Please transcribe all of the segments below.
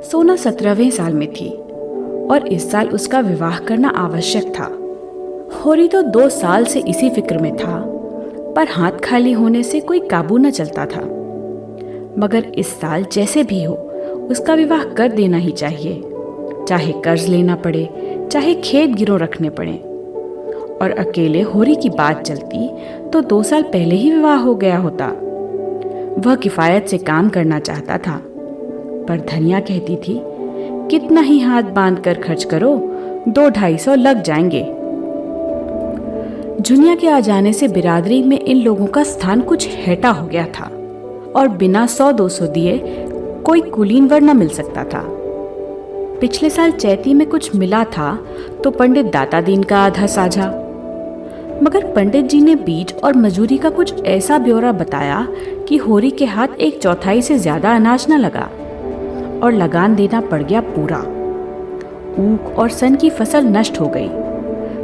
सोना 17वें साल में थी और इस साल उसका विवाह करना आवश्यक था। होरी तो 2 साल से इसी फिक्र में था, पर हाथ खाली होने से कोई काबू न चलता था। मगर इस साल जैसे भी हो उसका विवाह कर देना ही चाहिए, चाहे कर्ज लेना पड़े, चाहे खेत गिरव रखने पड़े। और अकेले होरी की बात चलती तो 2 साल पहले ही विवाह हो गया होता। वह किफायत से काम करना चाहता था, पर धनिया कहती थी, कितना ही हाथ बांध कर खर्च करो, 200-250 लग जाएंगे। झुनिया के आ जाने से बिरादरी में इन लोगों का स्थान कुछ हेटा हो गया था और बिना 100-200 दिए कोई कुलीन वर न मिल सकता था। पिछले साल चैती में कुछ मिला था तो पंडित दाता दीन का आधा साझा, मगर पंडित जी ने बीज और मजूरी का कुछ ऐसा ब्यौरा बताया कि होरी के हाथ 1/4 से ज्यादा अनाज न लगा और लगान देना पड़ गया पूरा। ऊख और सन की फसल नष्ट हो गई,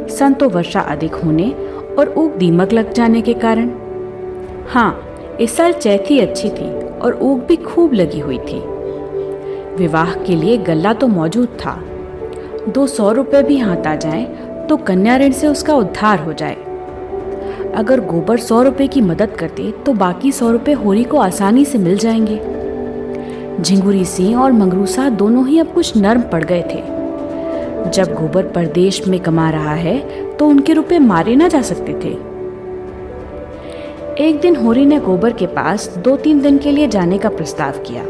सन तो वर्षा अधिक होने और ऊख दीमक लग जाने के कारण। हाँ, इस साल चैती अच्छी थी और ऊख भी खूब लगी हुई थी। विवाह के लिए गल्ला तो मौजूद था, 200 रुपए भी हाथ आ जाए तो कन्या ऋण से उसका उद्धार हो जाए। अगर गोबर 100 रुपए की मदद करते तो बाकी 100 रुपए होरी को आसानी से मिल जाएंगे। झिंगुरी सिंह और मंगरूसा दोनों ही अब कुछ नर्म पड़ गए थे। जब गोबर परदेश में कमा रहा है तो उनके रुपए मारे ना जा सकते थे। एक दिन होरी ने गोबर के पास 2-3 दिन के लिए जाने का प्रस्ताव किया,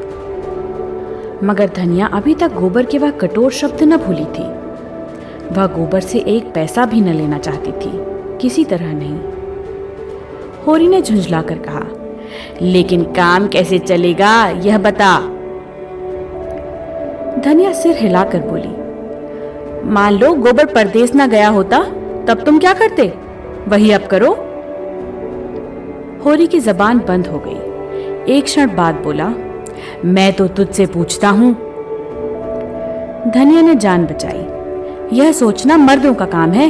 मगर धनिया अभी तक गोबर के वह कठोर शब्द न भूली थी। वह गोबर से 1 पैसा भी न लेना चाहती थी, किसी तरह नहीं। होरी ने झुंझलाकर कहा, लेकिन काम कैसे चलेगा यह बता। धनिया सिर हिलाकर बोली, मान लो गोबर परदेश ना गया होता, तब तुम क्या करते? वही अब करो। होरी की जबान बंद हो गई। एक क्षण बाद बोला, मैं तो तुझसे पूछता हूं। धनिया ने जान बचाई, यह सोचना मर्दों का काम है।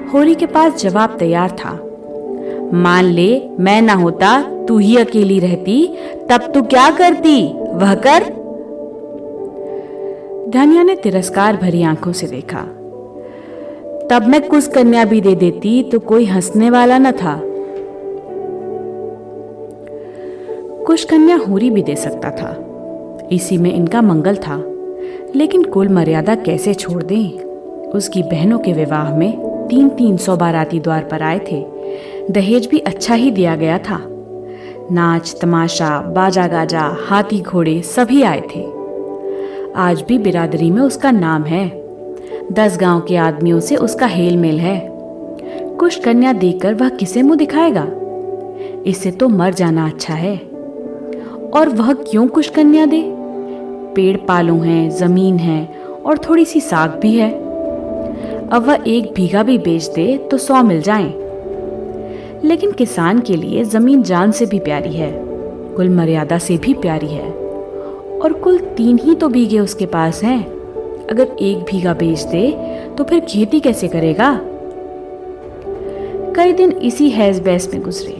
होरी के पास जवाब तैयार था। मान ले मैं ना होता, तू ही अकेली रहती, तब तू क्या करती? वह कर। धनिया ने तिरस्कार भरी आंखों से देखा। तब मैं कुछ कन्या भी दे देती तो कोई हंसने वाला न था। कुछ कन्या होरी भी दे सकता था, इसी में इनका मंगल था। लेकिन कुल मर्यादा कैसे छोड़ दें? उसकी बहनों के विवाह में 300 बाराती द्वार पर आए थे। दहेज भी अच्छा ही दिया गया था। नाच तमाशा, बाजा गाजा, हाथी घोड़े सभी आए थे। आज भी बिरादरी में उसका नाम है। 10 गांव के आदमियों से उसका हेल मेल है। कुछ कन्या देकर वह किसे मुंह दिखाएगा? इससे तो मर जाना अच्छा है। और वह क्यों कुछ कन्या दे? पेड़ पालों हैं, जमीन है और थोड़ी सी साग भी है। अब वह 1 बीघा भी बेच दे तो 100 मिल जाएं। लेकिन किसान के लिए जमीन जान से भी प्यारी है, कुल मर्यादा से भी प्यारी है। और कुल 3 ही तो बीघे उसके पास हैं। अगर 1 बीघा बेच दे तो फिर खेती कैसे करेगा? कई दिन इसी हैज बैस में गुजरे।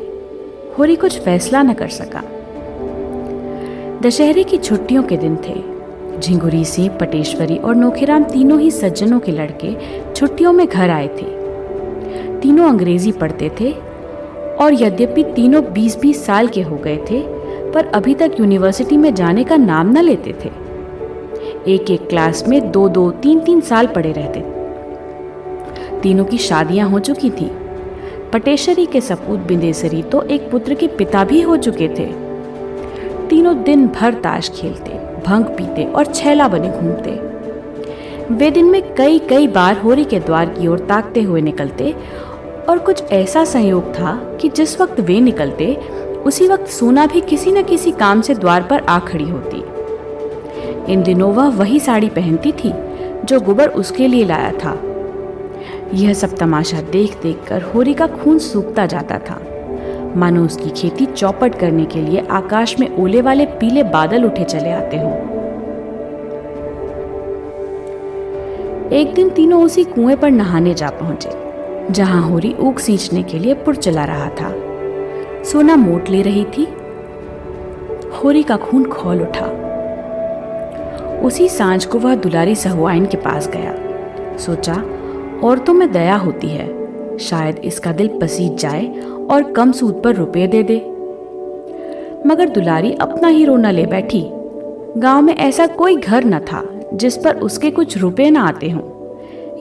होरी कुछ फैसला न कर सका। दशहरे की छुट्टियों के दिन थे। झिंगुरी सिंह, पटेश्वरी और नोखीराम तीनों ही सज्जनों के लड़के छुट्टियों में घर आए थे। तीनों अंग्रेजी पढ़ते थे और यद्यपि तीनों 20-20 साल के हो गए थे, पर अभी तक यूनिवर्सिटी में जाने का नाम न लेते थे। एक क्लास में 2-2, 3-3 साल पढ़े रहते। तीनों की शादियां हो चुकी थीं। पटेश्वरी के सपूत बिंदेसरी तो एक पुत्र के पिता भी हो चुके थे। तीनों दिन भर ताश खेलते, भंग पीते और छैला बने घूमते। वे दिन में कई बार होरी के द्वार की ओर ताकते हुए निकलते और कुछ ऐसा संयोग था कि जिस वक्त वे निकलते उसी वक्त सोना भी किसी न किसी काम से द्वार पर आ खड़ी होती। इन दिनों वह वही साड़ी पहनती थी जो गोबर उसके लिए लाया था। यह सब तमाशा देख देख कर होरी का खून सूखता जाता था, मानो उसकी खेती चौपट करने के लिए आकाश में ओले वाले पीले बादल उठे चले आते हों। एक दिन तीनों उसी कुएं पर नहाने जा पहुंचे जहां होरी ऊख सींचने के लिए पुर चला रहा था। सोना मोट ले रही थी। होरी का खून खौल उठा। उसी सांझ को वह दुलारी सहुआइन के पास गया। सोचा, औरतों में दया होती है, शायद इसका दिल पसीज जाए और कम सूद पर रुपए दे दे। मगर दुलारी अपना ही रोना ले बैठी। गांव में ऐसा कोई घर न था जिस पर उसके कुछ रुपए न आते हों।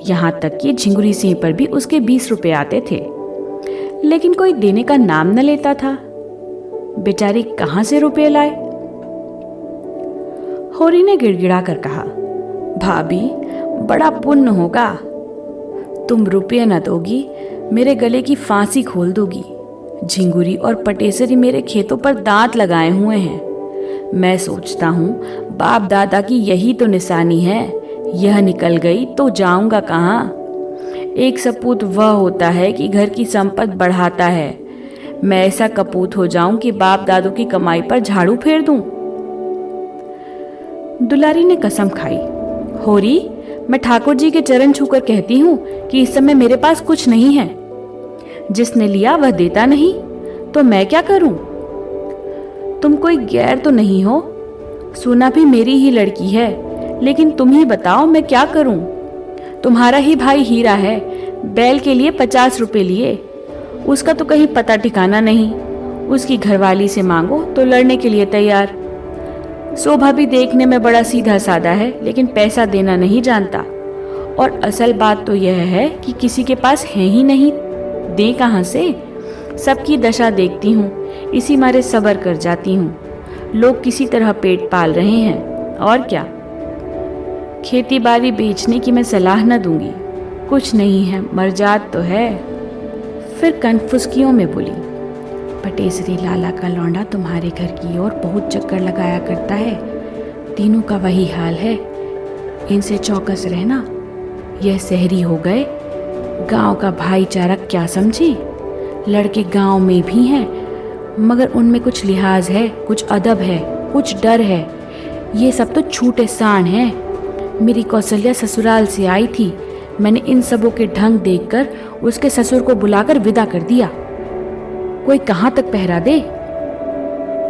यहाँ तक कि झिंगुरी सिंह पर भी उसके 20 रुपए आते थे, लेकिन कोई देने का नाम न लेता था। बेचारी कहाँ से रुपए लाए? होरी ने गिड़गिड़ा कर कहा, भाभी, बड़ा पुण्य होगा। तुम रुपये न दोगी, मेरे गले की फांसी खोल दोगी। झिंगुरी और पटेसरी मेरे खेतों पर दांत लगाए हुए हैं। मैं सोचता हूँ बाप दादा की यही तो निशानी है। यह निकल गई तो जाऊंगा कहाँ? एक सपूत वह होता है कि घर की संपत्ति बढ़ाता है। मैं ऐसा कपूत हो जाऊं कि बाप दादों की कमाई पर झाड़ू फेर दूं। दुलारी ने कसम खाई, होरी, मैं ठाकुर जी के चरण छूकर कहती हूँ कि इस समय मेरे पास कुछ नहीं है। जिसने लिया वह देता नहीं, तो मैं क्या करूं? तुम कोई गैर तो नहीं हो? सोना भी मेरी ही लड़की है, लेकिन तुम ही बताओ मैं क्या करूं? तुम्हारा ही भाई हीरा है, बैल के लिए 50 रुपए लिए। उसका तो कहीं पता ठिकाना नहीं। उसकी घरवाली से मांगो तो लड़ने के लिए तैयार। शोभा भी देखने में बड़ा सीधा साधा है, लेकिन पैसा देना नहीं जानता। और असल बात तो यह है कि किसी के पास है ही नहीं, दे कहाँ से? सबकी दशा देखती हूँ, इसी मारे सब्र कर जाती हूँ। लोग किसी तरह पेट पाल रहे हैं, और क्या। खेती बाड़ी बेचने की मैं सलाह न दूंगी। कुछ नहीं है, मरजात तो है। फिर कनफुसकियों में बोली, पटेसरी लाला का लौंडा तुम्हारे घर की ओर बहुत चक्कर लगाया करता है। तीनों का वही हाल है। इनसे चौकस रहना। यह शहरी हो गए, गांव का भाईचारा क्या समझी? लड़के गांव में भी हैं, मगर उनमें कुछ लिहाज है, कुछ अदब है, कुछ डर है। ये सब तो छूटे सांड हैं। मेरी कौशल्या ससुराल से आई थी। मैंने इन सबों के ढंग देखकर उसके ससुर को बुलाकर विदा कर दिया। कोई कहाँ तक पहरा दे?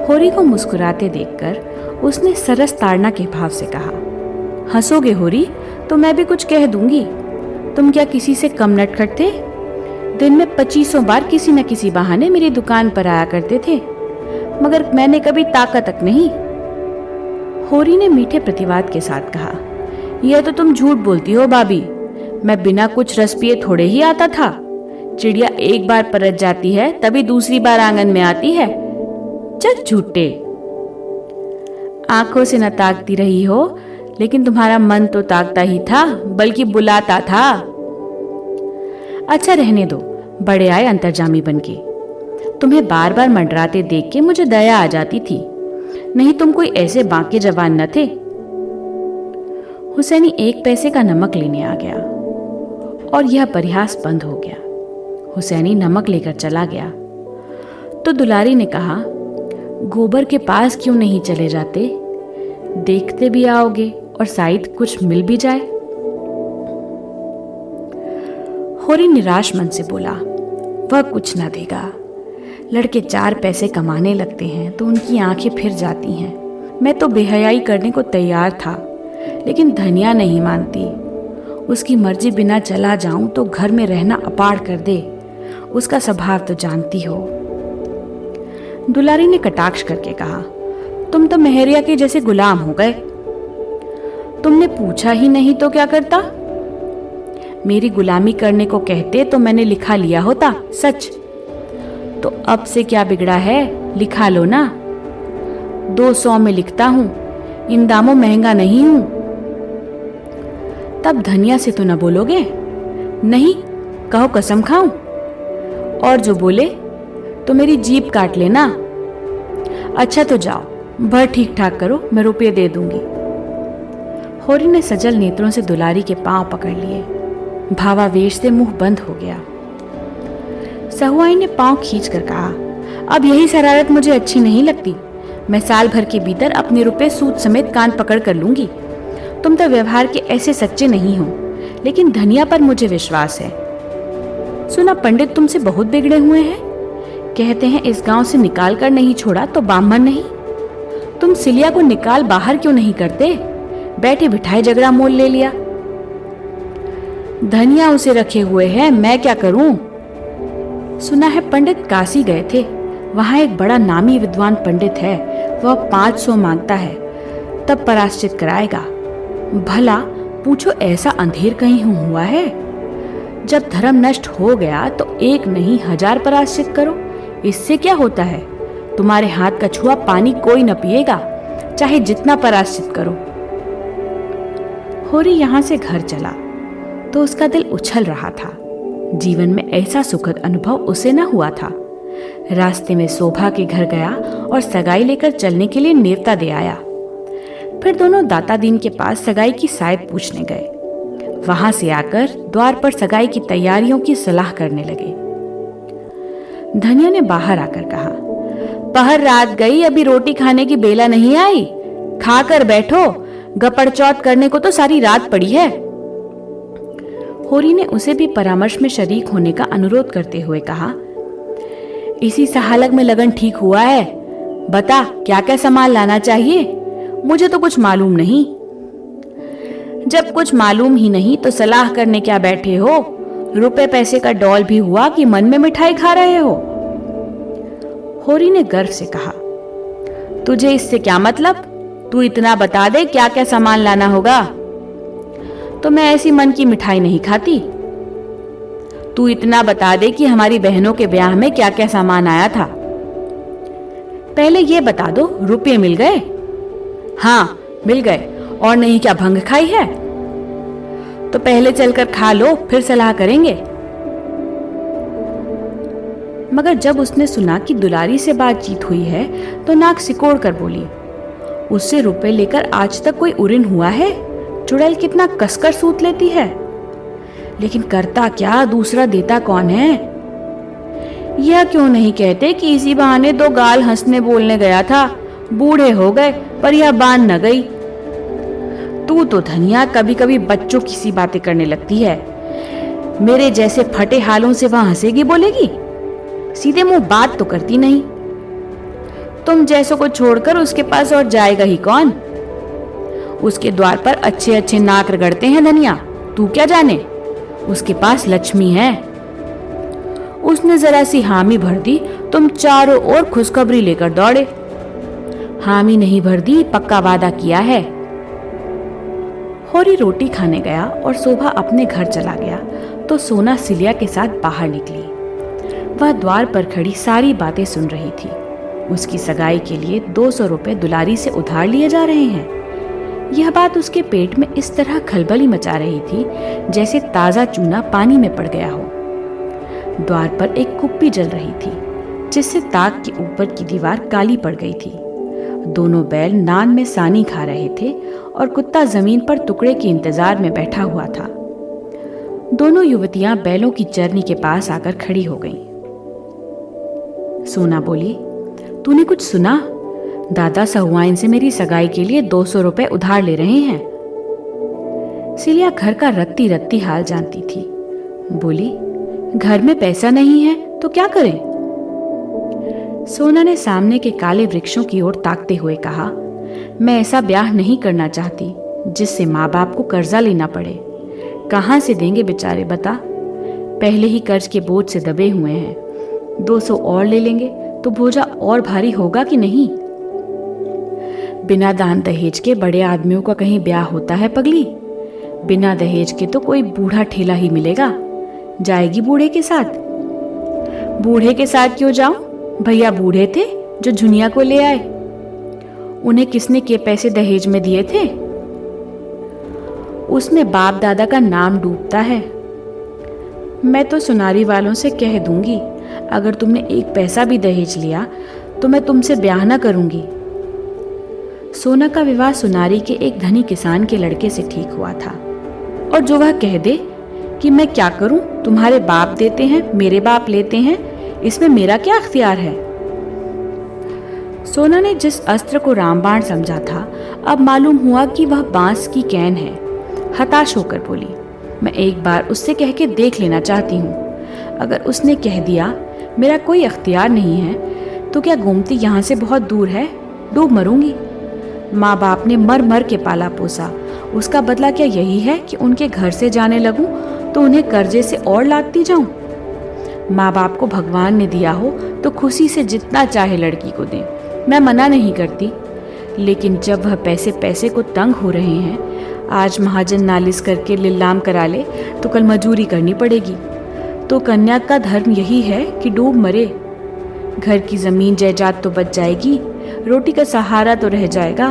होरी को मुस्कुराते देखकर उसने सरस ताड़ना के भाव से कहा, हंसोगे होरी तो मैं भी कुछ कह दूंगी। तुम क्या किसी से कम नटखट थे? दिन में 2500 बार किसी न किसी बहाने मेरी दुकान पर आया करते थे, मगर मैंने कभी ताका तक नहीं। होरी ने मीठे प्रतिवाद के साथ कहा, यह तो तुम झूठ बोलती हो भाभी। मैं बिना कुछ रस पिए थोड़े ही आता था। चिड़िया एक बार परत जाती है तभी दूसरी बार आंगन में आती है। चल झूठे। आंखों से न ताकती रही हो, लेकिन तुम्हारा मन तो ताकता ही था, बल्कि बुलाता था। अच्छा रहने दो, बड़े आए अंतर्जामी बनके। तुम्हें बार बार मंडराते देख के मुझे दया आ जाती थी, नहीं तुम कोई ऐसे बांके जवान न थे। हुसैनी 1 पैसे का नमक लेने आ गया और यह परिहास बंद हो गया। हुसैनी नमक लेकर चला गया तो दुलारी ने कहा, गोबर के पास क्यों नहीं चले जाते? देखते भी आओगे और शायद कुछ मिल भी जाए। होरी निराश मन से बोला, वह कुछ ना देगा। लड़के 4 पैसे कमाने लगते हैं तो उनकी आंखें फिर जाती हैं। मैं तो बेहयाई करने को तैयार था, लेकिन धनिया नहीं मानती। उसकी मर्जी बिना चला जाऊं तो घर में रहना अपाड़ कर दे। उसका स्वभाव तो जानती हो। दुलारी ने कटाक्ष करके कहा, तुम तो मेहरिया के जैसे गुलाम हो गए। तुमने पूछा ही नहीं तो क्या करता? मेरी गुलामी करने को कहते तो मैंने लिखा लिया होता सच। तो अब से क्या बिगड़ा है, लिखा लो ना। 200 में लिखता हूं, इन दामों महंगा नहीं हूं। तब धनिया से तो न बोलोगे? नहीं, कहो कसम खाऊं। और जो बोले तो मेरी जीभ काट लेना। अच्छा तो जाओ, भर ठीक ठाक करो, मैं रुपये दे दूंगी। होरी ने सजल नेत्रों से दुलारी के पांव पकड़ लिए। भावावेश से मुंह बंद हो गया। सहुआई ने पांव खींचकर कहा, अब यही शरारत मुझे अच्छी नहीं लगती। मैं साल भर के भीतर अपने रुपए सूद समेत कान पकड़ कर लूंगी। तुम तो व्यवहार के ऐसे सच्चे नहीं हो, लेकिन धनिया पर मुझे विश्वास है। सुना पंडित तुमसे बहुत बिगड़े हुए हैं। कहते हैं इस गांव से निकाल कर नहीं छोड़ा तो ब्राह्मण नहीं। तुम सिलिया को निकाल बाहर क्यों नहीं करते? बैठे बिठाए झगड़ा मोल ले लिया। धनिया उसे रखे हुए है, मैं क्या करूं? सुना है पंडित काशी गए थे, वहां एक बड़ा नामी विद्वान पंडित है, वह 500 मांगता है, तब पराश्चित कराएगा। भला पूछो ऐसा अंधेर कहीं हुआ है? जब धर्म नष्ट हो गया तो 1 नहीं 1000 पराश्चित करो, इससे क्या होता है? तुम्हारे हाथ का छुआ पानी कोई न पिएगा, चाहे जितना पराश्चित करो। होरी यहां से घर चला तो उसका दिल उछल रहा था। जीवन में ऐसा सुखद अनुभव उसे न हुआ था। रास्ते में शोभा के घर गया और सगाई लेकर चलने के लिए नेवता दे आया। फिर दोनों दाता दीन के पास सगाई की शायद पूछने गए। वहां से आकर द्वार पर सगाई की तैयारियों की सलाह करने लगे। धनिया ने बाहर आकर कहा, पहर रात गई, अभी रोटी खाने की बेला नहीं आई, खाकर बैठो, गपड़ चौथ करने को तो सारी रात पड़ी है। होरी ने उसे भी परामर्श में शरीक होने का अनुरोध करते हुए कहा, इसी सहालग में लगन ठीक हुआ है, बता क्या क्या सामान लाना चाहिए? मुझे तो कुछ मालूम नहीं। जब कुछ मालूम ही नहीं तो सलाह करने क्या बैठे हो? रुपए पैसे का डौल भी हुआ कि मन में मिठाई खा रहे हो? होरी ने गर्व से कहा, तुझे इससे क्या मतलब? तू इतना बता दे क्या क्या सामान लाना होगा। तो मैं ऐसी मन की मिठाई नहीं खाती। तू इतना बता दे कि हमारी बहनों के ब्याह में क्या क्या सामान आया था। पहले ये बता दो, रुपये मिल गए? हाँ मिल गए। और नहीं क्या भंग खाई है? तो पहले चलकर खा लो, फिर सलाह करेंगे। मगर जब उसने सुना कि दुलारी से बातचीत हुई है तो नाक सिकोड़ कर बोली, उससे रुपए लेकर आज तक कोई उरिन हुआ है? चुड़ैल कितना कसकर सूत लेती है, लेकिन करता क्या, दूसरा देता कौन है? यह क्यों नहीं कहते कि इसी बहाने 2 गाल हंसने बोलने गया था, बूढ़े हो गए पर यह बांध न गई। तू तो धनिया कभी कभी बच्चों की सी बातें करने लगती है। मेरे जैसे फटे हालों से वह हंसेगी बोलेगी? सीधे मुंह बात तो करती नहीं। तुम जैसों को छोड़कर उसके पास और जाएगा ही कौन? उसके द्वार पर अच्छे अच्छे नाक रगड़ते हैं धनिया, तू क्या जाने? उसके पास लक्ष्मी है। उसने जरा सी हामी भर दी, तुम चारों ओर खुशखबरी लेकर दौड़े। हामी नहीं भर दी, पक्का वादा किया है। होरी रोटी खाने गया और शोभा अपने घर चला गया तो सोना सिलिया के साथ बाहर निकली। वह द्वार पर खड़ी सारी बातें सुन रही थी। उसकी सगाई के लिए 200 रुपए दुलारी से उधार लिए जा रहे हैं। यह बात उसके पेट में इस तरह खलबली मचा रही थी जैसे ताजा चूना पानी में पड़ गया हो। द्वार पर एक कुप्पी जल रही थी जिससे ताक के ऊपर की दीवार काली पड़ गई थी। दोनों बैल नान में सानी खा रहे थे और कुत्ता जमीन पर टुकड़े के इंतजार में बैठा हुआ था। दोनों युवतियां बैलों की चरनी के पास आकर खड़ी हो गईं। सोना बोली, तूने कुछ सुना? दादा सहुआइन से मेरी सगाई के लिए 200 रुपए उधार ले रहे हैं। सिलिया घर का रत्ती रत्ती हाल जानती थी। बोली, घर में पैसा नहीं है तो क्या करें? सोना ने सामने के काले वृक्षों की ओर ताकते हुए कहा, मैं ऐसा ब्याह नहीं करना चाहती जिससे माँ बाप को कर्जा लेना पड़े। कहाँ से देंगे बेचारे बता? पहले ही कर्ज के बोझ से दबे हुए हैं। 200 और ले लेंगे तो बोझा और भारी होगा कि नहीं? बिना दान दहेज के बड़े आदमियों का कहीं ब्याह होता है पगली? बिना दहेज के तो कोई बूढ़ा ठेला ही मिलेगा। जाएगी बूढ़े के साथ? बूढ़े के साथ क्यों जाऊं? भैया बूढ़े थे जो झुनिया को ले आए। उन्हें किसने के पैसे दहेज में दिए थे? उसमें बाप दादा का नाम डूबता है। मैं तो सुनारी वालों से कह दूंगी, अगर तुमने 1 पैसा भी दहेज लिया तो मैं तुमसे ब्याह न करूंगी। सोना का विवाह सुनारी के एक धनी किसान के लड़के से ठीक हुआ था, और जो वह कह दे कि मैं क्या करूं, तुम्हारे बाप देते हैं, मेरे बाप लेते हैं, इसमें मेरा क्या अख्तियार है? सोना ने जिस अस्त्र को रामबाण समझा था अब मालूम हुआ कि वह बांस की कैन है। हताश होकर बोली, मैं एक बार उससे कह के देख लेना चाहती हूँ। अगर उसने कह दिया मेरा कोई अख्तियार नहीं है तो क्या गोमती यहाँ से बहुत दूर है? डूब मरूंगी। माँ बाप ने मर मर के पाला पोसा, उसका बदला क्या यही है कि उनके घर से जाने लगूं तो उन्हें कर्जे से और लादती जाऊं? माँ बाप को भगवान ने दिया हो तो खुशी से जितना चाहे लड़की को दें, मैं मना नहीं करती, लेकिन जब वह पैसे पैसे को तंग हो रहे हैं, आज महाजन नालिश करके लीलाम करा ले तो कल मजूरी करनी पड़ेगी। तो कन्या का धर्म यही है कि डूब मरे। घर की जमीन जायदाद तो बच जाएगी, रोटी का सहारा तो रह जाएगा।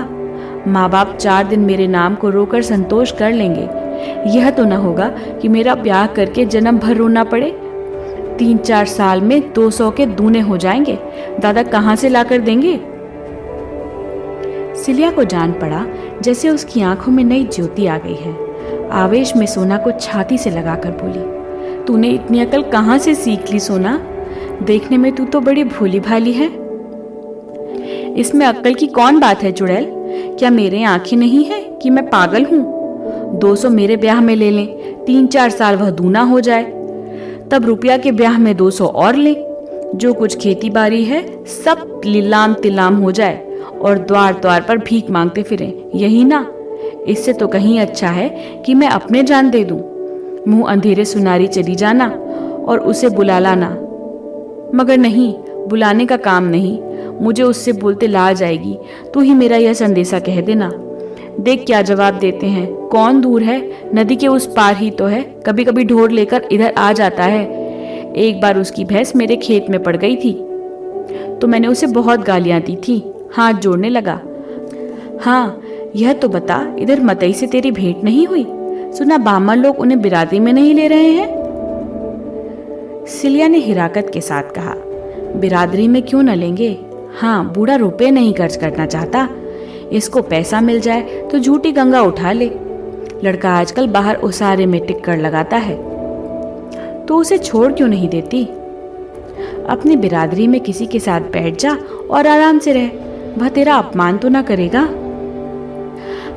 माँ बाप 4 दिन मेरे नाम को रोकर संतोष कर लेंगे। यह तो न होगा कि मेरा ब्याह करके जन्म भर रोना पड़े। 3-4 साल में 200 के दूने हो जाएंगे, दादा कहाँ से लाकर देंगे? सिलिया को जान पड़ा जैसे उसकी आंखों में नई ज्योति आ गई है। आवेश में सोना को छाती से लगाकर बोली, तूने इतनी अकल कहाँ से सीख ली सोना? देखने में तू तो बड़ी भोली भाली है। इसमें अक्ल की कौन बात है चुड़ैल? क्या मेरे आंखें नहीं है कि मैं पागल हूँ? 200 मेरे ब्याह में ले लें, 3-4 साल वह दूना हो जाए, तब रुपया के ब्याह में 200 और लें। जो कुछ खेती बाड़ी है सब लीलाम तिलाम हो जाए और द्वार द्वार पर भीख मांगते फिरें, यही ना? इससे तो कहीं अच्छा है कि मैं अपने जान दे दूं। मुंह अंधेरे सुनारी चली जाना और उसे बुला लाना। मगर नहीं, बुलाने का काम नहीं, मुझे उससे बोलते ला जाएगी। तू ही मेरा यह संदेशा कह देना। देख क्या जवाब देते हैं। कौन दूर है, नदी के उस पार ही तो है। कभी कभी ढोर लेकर इधर आ जाता है। एक बार उसकी भैंस मेरे खेत में पड़ गई थी तो मैंने उसे बहुत गालियां दी थी। हाथ जोड़ने लगा। हाँ, यह तो बता, इधर मतई से तेरी भेंट नहीं हुई? सुना बामन लोग उन्हें बिरादरी में नहीं ले रहे हैं। सिलिया ने हिराकत के साथ कहा, बिरादरी में क्यों न लेंगे? हाँ, बूढ़ा रुपए नहीं खर्च करना चाहता। इसको पैसा मिल जाए तो झूठी गंगा उठा ले। लड़का आजकल बाहर उसारे में टिक्कर लगाता है, तो उसे छोड़ क्यों नहीं देती? अपनी बिरादरी में किसी के साथ बैठ जा और आराम से रह, वह तेरा अपमान तो ना करेगा।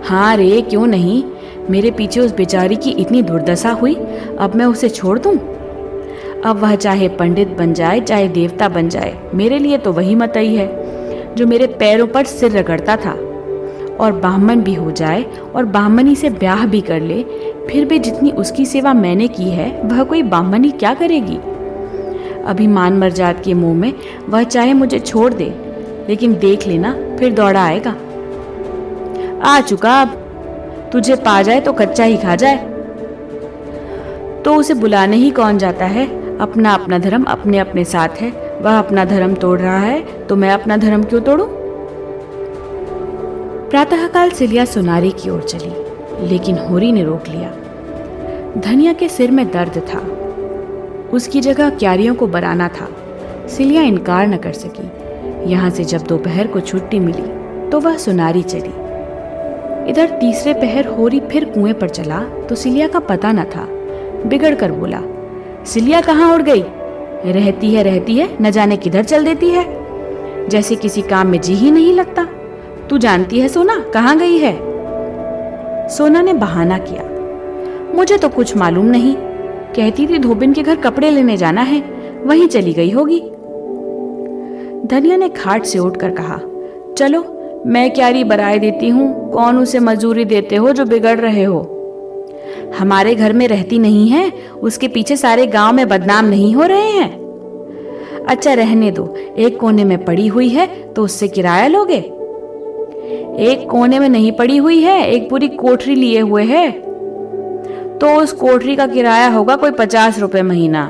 हाँ रे, क्यों नहीं? मेरे पीछे उस बेचारी की इतनी दुर्दशा हुई, अब मैं उसे छोड़ दूं? अब वह चाहे पंडित बन जाए चाहे देवता बन जाए, मेरे लिए तो वही मतई है जो मेरे पैरों पर सिर रगड़ता था। और ब्राह्मण भी हो जाए और ब्राह्मणी से ब्याह भी कर ले, फिर भी जितनी उसकी सेवा मैंने की है वह कोई ब्राह्मणी क्या करेगी? अभिमान मर्जाद के मुंह में वह चाहे मुझे छोड़ दे, लेकिन देख लेना फिर दौड़ा आएगा। आ चुका, अब तुझे पा जाए तो कच्चा ही खा जाए। तो उसे बुलाने ही कौन जाता है? अपना अपना धर्म अपने अपने साथ है। वह अपना धर्म तोड़ रहा है तो मैं अपना धर्म क्यों तोड़ूं? प्रातःकाल सिलिया सुनारी की ओर चली, लेकिन होरी ने रोक लिया। धनिया के सिर में दर्द था, उसकी जगह क्यारियों को बराना था। सिलिया इनकार न कर सकी। यहाँ से जब दोपहर को छुट्टी मिली तो वह सुनारी चली। इधर तीसरे पहर होरी फिर कुएं पर चला तो सिलिया का पता न था। बिगड़ कर बोला, सिलिया कहाँ उड़ गई? रहती है, न जाने किधर चल देती है, जैसे किसी काम में जी ही नहीं लगता। तू जानती है सोना कहाँ गई है? सोना ने बहाना किया, मुझे तो कुछ मालूम नहीं, कहती थी धोबिन के घर कपड़े लेने जाना है, वहीं चली गई होगी। धनिया ने खाट से उठकर कहा, चलो मैं क्यारी बराए देती हूँ, कौन उसे मजूरी देते हो जो बिगड़ रहे हो? हमारे घर में रहती नहीं है, उसके पीछे सारे गांव में बदनाम नहीं हो रहे हैं? अच्छा रहने दो, एक कोने में पड़ी हुई है तो उससे किराया लोगे? एक कोने में नहीं पड़ी हुई है, एक पूरी कोठरी लिए हुए है, तो उस कोठरी का किराया होगा कोई 50 रुपए महीना।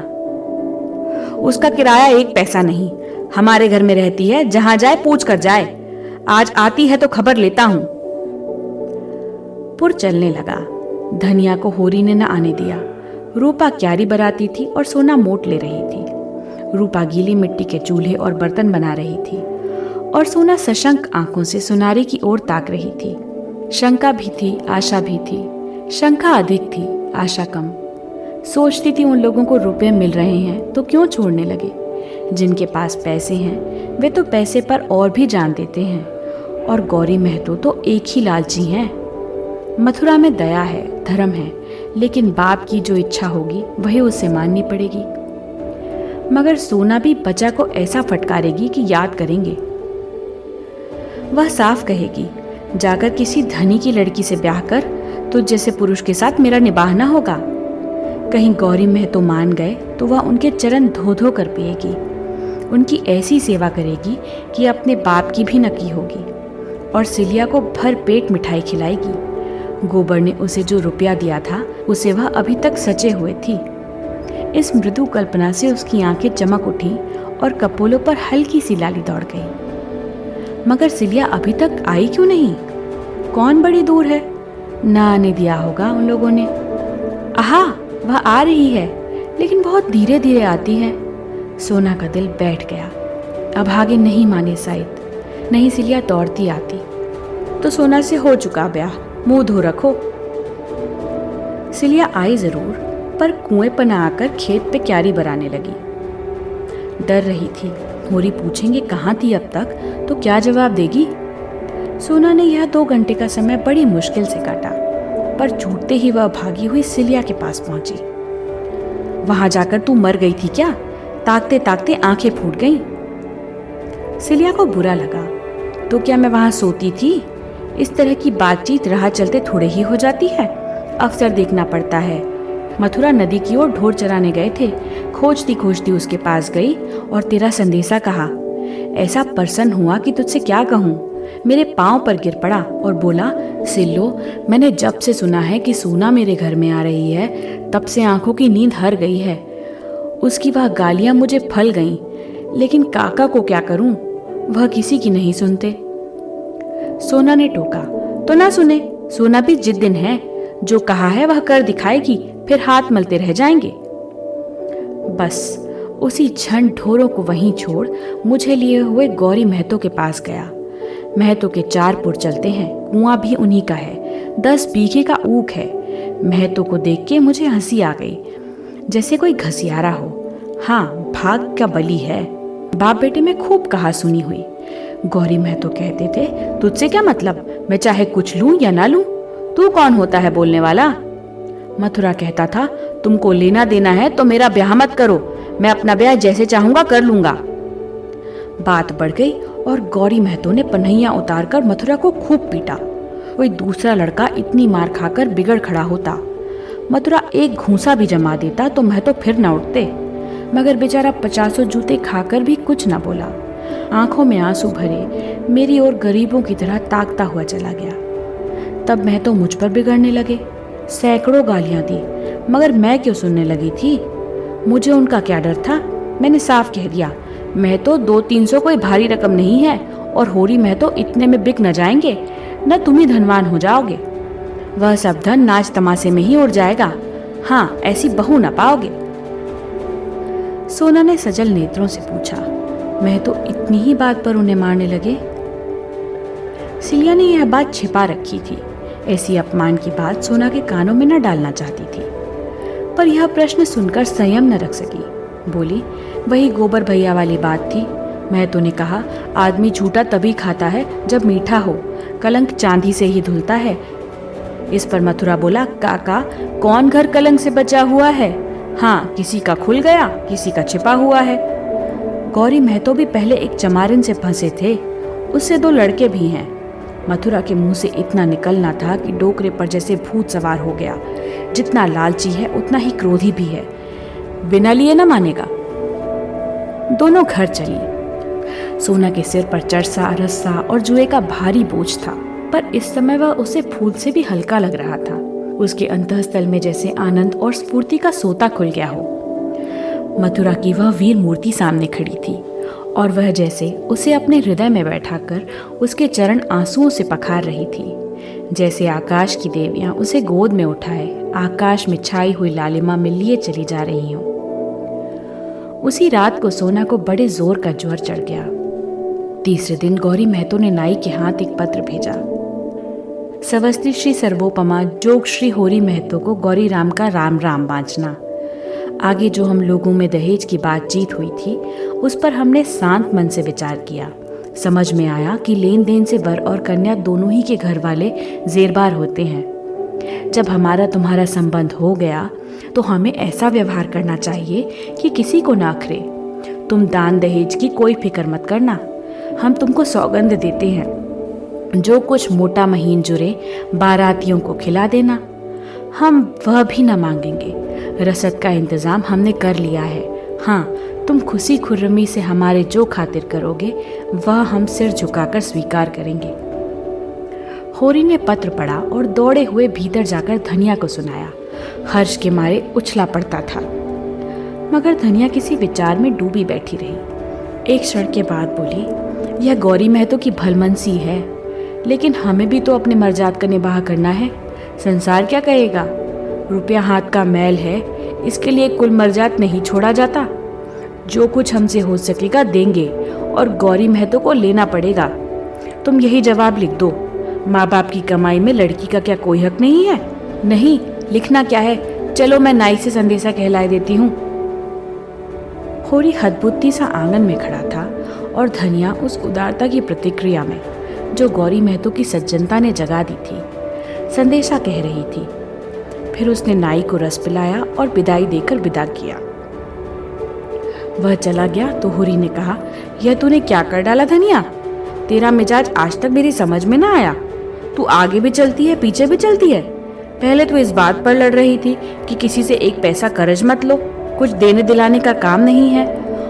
उसका किराया 1 पैसा नहीं। हमारे घर में रहती है, जहां जाए पूछ कर जाए। आज आती है तो खबर लेता हूं। पुर चलने लगा। धनिया को होरी ने न आने दिया। रूपा क्यारी बराती थी और सोना मोट ले रही थी। रूपा गीली मिट्टी के चूल्हे और बर्तन बना रही थी और सोना सशंक आंखों से सुनारी की ओर ताक रही थी। शंका भी थी, आशा भी थी। शंका अधिक थी, आशा कम। सोचती थी उन लोगों को रुपए मिल रहे हैं तो क्यों छोड़ने लगे। जिनके पास पैसे हैं वे तो पैसे पर और भी जान देते हैं, और गौरी महतो तो एक ही लालची हैं। मथुरा में दया है, धर्म है, लेकिन बाप की जो इच्छा होगी वही उसे माननी पड़ेगी। मगर सोना भी बचा को ऐसा फटकारेगी कि याद करेंगे। वह साफ कहेगी, जाकर किसी धनी की लड़की से ब्याह कर तुझ जैसे पुरुष के साथ मेरा निबाह ना होगा। कहीं गौरी महतो मान गए तो वह उनके चरण धो धो कर पिएगी, उनकी ऐसी सेवा करेगी कि अपने बाप की भी न की होगी, और सिलिया को भर पेट मिठाई खिलाएगी। गोबर ने उसे जो रुपया दिया था उसे वह अभी तक सचे हुए थी। इस मृदु कल्पना से उसकी आंखें चमक उठी और कपोलों पर हल्की सी लाली दौड़ गई। मगर सिलिया अभी तक आई क्यों नहीं? कौन बड़ी दूर है? ना आने दिया होगा उन लोगों ने। आहा, वह आ रही है, लेकिन बहुत धीरे धीरे आती है। सोना का दिल बैठ गया। अब आगे नहीं माने शायद। नहीं, सिलिया दौड़ती आती तो सोना से हो चुका ब्याह, मुंह धो रखो। सिलिया आई जरूर, पर कुएं पर न आकर खेत पे क्यारी बराने लगी। डर रही थी होरी पूछेंगे कहाँ थी अब तक, तो क्या जवाब देगी। सोना ने यह 2 घंटे का समय बड़ी मुश्किल से काटा, पर छूटते ही वह भागी हुई सिलिया के पास पहुंची। वहां जाकर तू मर गई थी क्या? ताकते ताकते आंखें फूट गईं। सिलिया को बुरा लगा। तो क्या मैं वहां सोती थी? इस तरह की बातचीत राह चलते थोड़े ही हो जाती है, अफसर देखना पड़ता है। मथुरा नदी की ओर ढोर चराने गए थे, खोजती खोजती उसके पास गई और तेरा संदेशा कहा। ऐसा प्रसन्न हुआ कि तुझसे क्या कहूँ। मेरे पांव पर गिर पड़ा और बोला, सिल्लो, मैंने जब से सुना है कि सोना मेरे घर में आ रही है, तब से आंखों की नींद हर गई है। उसकी वह गालियां मुझे फल गईं, लेकिन काका को क्या करूं? वह किसी की नहीं सुनते। सोना ने टोका। तो ना सुने, सोना भी जिद्दिन है, जो कहा है वह कर दिखाएगी, फिर हाथ मलते रह जाएंगे। बस उसी क्षण ढोरों को वहीं छोड़ मुझे लिए हुए गौरी महतो के पास गया। महतो के 4 पुर चलते हैं, कुआं भी उन्हीं का है, 10 बीघे का ऊख है। महतो को देख के मुझे हंसी आ गई, जैसे कोई घसियारा हो। हाँ, भाग का बली है। बाप बेटे में खूब कहा सुनी हुई। गौरी महतो कहते थे, तुझसे क्या मतलब, मैं चाहे कुछ लूं या ना लूं, तू कौन होता है बोलने वाला। मथुरा कहता था, तुमको लेना देना है तो मेरा ब्याह मत करो, मैं अपना ब्याह जैसे चाहूंगा कर लूंगा। बात बढ़ गई और गौरी महतो ने पन्हैया उतारकर मथुरा को खूब पीटा। कोई दूसरा लड़का इतनी मार खाकर बिगड़ खड़ा होता, मथुरा एक घूंसा भी जमा देता तो महतो फिर न उठते। मगर बेचारा 50 जूते खाकर भी कुछ न बोला। आंखों में आंसू भरे मेरी ओर गरीबों की तरह ताकता हुआ चला गया। तब महतो मुझ पर बिगड़ने लगे, सैकड़ों गालियां दी, मगर मैं क्यों सुनने लगी थी? मुझे उनका क्या डर था? मैंने साफ कह दिया, महतो 200-300 कोई भारी रकम नहीं है, और होरी महतो इतने में बिक न जाएंगे, न तुम ही धनवान हो जाओगे। वह सब धन नाच तमाशे में ही उड़ जाएगा। हाँ, ऐसी बहू न पाओगे। सोना ने सजल नेत्रों से पूछा, महतो इतनी ही बात पर उन्हें मारने लगे? सिलिया ने यह बात छिपा रखी थी। ऐसी अपमान की बात सोना के कानों में न डालना चाहती थी, पर यह प्रश्न सुनकर संयम न रख सकी। बोली, वही गोबर भैया वाली बात थी। महतो ने कहा, आदमी झूठा तभी खाता है जब मीठा हो, कलंक चांदी से ही धुलता है। इस पर मथुरा बोला, काका, कौन घर कलंक से बचा हुआ है? हाँ, किसी का खुल गया, किसी का छिपा हुआ है। गौरी महतो भी पहले एक चमारिन से फंसे थे, उससे 2 लड़के भी हैं। मथुरा के मुंह से इतना निकलना था कि डोकरे पर जैसे भूत सवार हो गया। जितना लालची है उतना ही क्रोधी भी है, बिना लिए न मानेगा। दोनों घर चली। सोना के सिर पर चरसा, रस्सा और जुए का भारी बोझ था, पर इस समय वह उसे फूल से भी हल्का लग रहा था। उसके अंतःस्थल में जैसे आनंद और स्फूर्ति का सोता खुल गया हो। मथुरा की वह वीर मूर्ति सामने खड़ी थी, और वह जैसे उसे अपने हृदय में बैठाकर उसके चरण आंसुओं से पखार रही थी। जैसे आकाश की देवियां उसे गोद में उठाए आकाश में छाई हुई लालिमा में लिए चली जा रही हों। उसी रात को सोना को बड़े जोर का ज्वर चढ़ गया। तीसरे दिन गौरी महतो ने नाई के हाथ एक पत्र भेजा। सवस्ती श्री सर्वोपमा जोग श्री होरी महतो को गौरी राम का राम राम बांचना। आगे जो हम लोगों में दहेज की बातचीत हुई थी, उस पर हमने शांत मन से विचार किया। समझ में आया कि लेन देन से वर और कन्या दोनों ही के घर वाले जेरबार होते हैं। जब हमारा तुम्हारा संबंध हो गया तो हमें ऐसा व्यवहार करना चाहिए कि किसी को ना अखरे। तुम दान दहेज की कोई फिक्र मत करना, हम तुमको सौगंध देते हैं। जो कुछ मोटा महीन जुरे बारातियों को खिला देना, हम वह भी न मांगेंगे। रसद का इंतजाम हमने कर लिया है। हाँ, तुम खुशी खुर्रमी से हमारे जो खातिर करोगे वह हम सिर झुकाकर स्वीकार करेंगे। होरी ने पत्र पढ़ा और दौड़े हुए भीतर जाकर धनिया को सुनाया। हर्ष के मारे उछला पड़ता था, मगर धनिया किसी विचार में डूबी बैठी रही। एक क्षण के बाद बोली, यह गौरी महतो की भलमनसी है, लेकिन हमें भी तो अपने मर्जाद का निबाह करना है। संसार क्या कहेगा? रुपया हाथ का मैल है, इसके लिए कुल मर्जाद नहीं छोड़ा जाता। जो कुछ हमसे हो सकेगा देंगे और गौरी महतो को लेना पड़ेगा। तुम यही जवाब लिख दो। माँ बाप की कमाई में लड़की का क्या कोई हक नहीं है? नहीं, लिखना क्या है, चलो मैं नाई से संदेशा कहलाए देती हूँ। होरी हदबुद्धी सा आंगन में खड़ा था और धनिया उस उदारता की प्रतिक्रिया में जो गौरी महतो की सज्जनता ने जगा दी थी, संदेशा कह रही थी। फिर उसने नाई को रस पिलाया और विदाई देकर विदा किया। वह चला गया तो होरी ने कहा, यह तूने क्या कर डाला धनिया? तेरा मिजाज आज तक मेरी समझ में ना आया। तू आगे भी चलती है, पीछे भी चलती है। पहले तो इस बात पर लड़ रही थी कि किसी से एक पैसा कर्ज मत लो, कुछ देने दिलाने का काम नहीं है,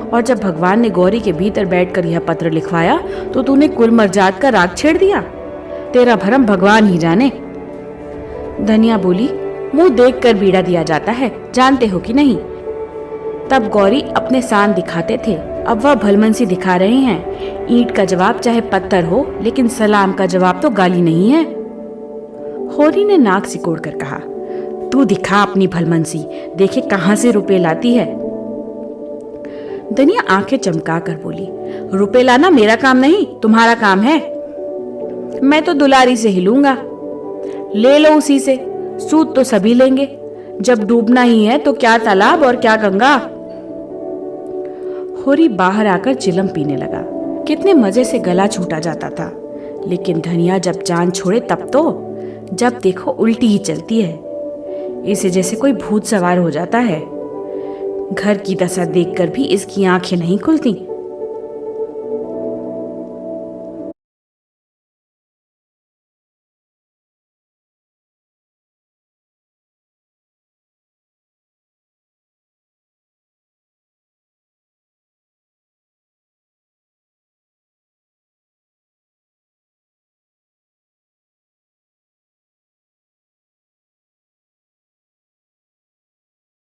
और जब भगवान ने गौरी के भीतर बैठकर यह पत्र लिखवाया तो तूने कुल मर्जाद का राग छेड़ दिया। तेरा भरम भगवान ही जाने। धनिया बोली, मुंह देखकर बीड़ा दिया जाता है, जानते हो कि नहीं? तब गौरी अपने शान दिखाते थे, अब वह भलमनसी दिखा रहे हैं। ईंट का जवाब चाहे पत्थर हो, लेकिन सलाम का जवाब तो गाली नहीं है। होरी ने नाक सिकोड़कर कहा, तू दिखा अपनी भलमनसी, देखे कहां से रुपए लाती है। धनिया आंखें चमकाकर बोली, रुपए लाना मेरा काम नहीं, तुम्हारा काम है। मैं तो दुलारी से हिलूंगा। ले लो उसी से, सूद तो सभी लेंगे। जब डूबना ही है तो क्या तालाब और क्या गंगा। होरी बाहर आकर चिलम पीने लगा। कितने मजे से गला छूटा जाता था, लेकिन धनिया जब जान छोड़े तब तो जब देखो उल्टी ही चलती है। इसे जैसे कोई भूत सवार हो जाता है। घर की दशा देखकर भी इसकी आंखें नहीं खुलती।